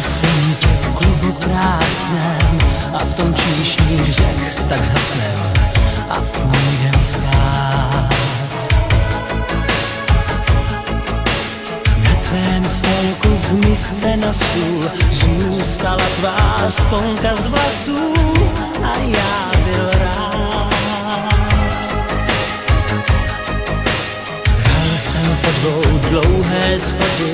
Jsem tě v klubu krásném a v tom číšník řek tak zhasnem a půjdem spát. Na tvém stolku v misce na stůl zůstala tvá sponka z vlasů a já byl rád. Bral jsem po dvou dlouhé schody,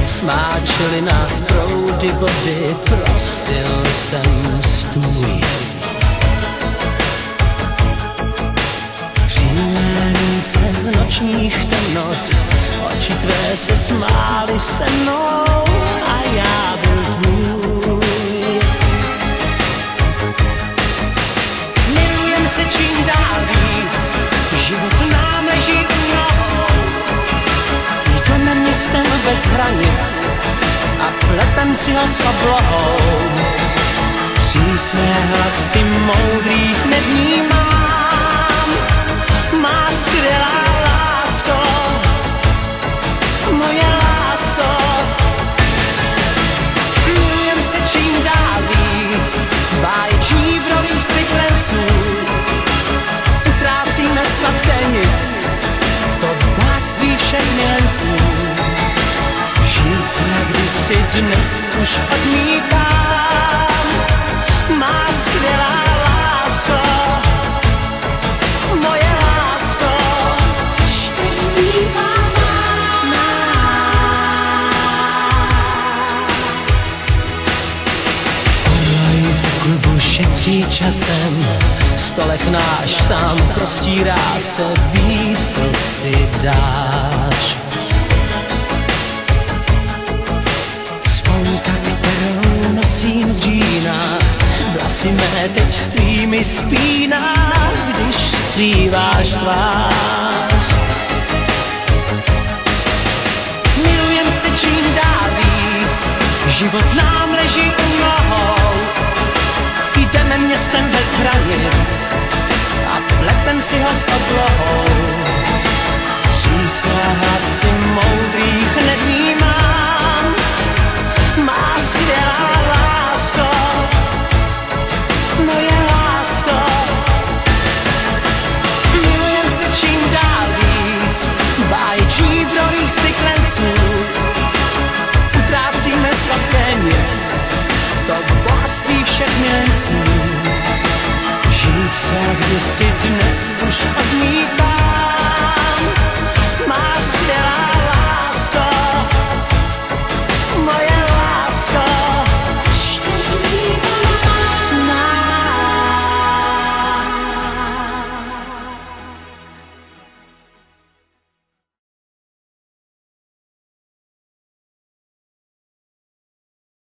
smáčely nás proudy vody, prosil jsem stůj. V přímé lince z nočních temnot oči tvé se smály se mnou a já byl tvůj. Milujem se čím dál víc, život nám leží u nohou. Jdeme městem bez hranic a plepem si ho s oblohou. Přísné hlasy moudrých nevnímám. Má skvělá lásko, moje lásko. Milujem se čím dál víc, báječní v rolích zvyklensů. Utrácíme sladké nic, to bohatství všech milenců. Žít jsme kdysi, dnes už odmítám. Má skvělá lásko, moje lásko. Olej v klubu šetří časem, stolek náš sám prostírá se, ví, co si dáš. Sponka, kterou nosím v džínách, vlasy mé teď s tvými spíná, když skrýváš tvář. Milujem se čím dál víc, život nám leží u nohou. Jdeme městem bez hranic a plepem si ho s oblohou. Přísné hlasy moudrých nevnímám. Má skvělá lásko, moje lásko. Milujem se čím dál víc, báječí v rolích zvyklenců. Utrácíme sladké nic, to bohatství všech milenců. Žít se kdysi, dnes už odmítám.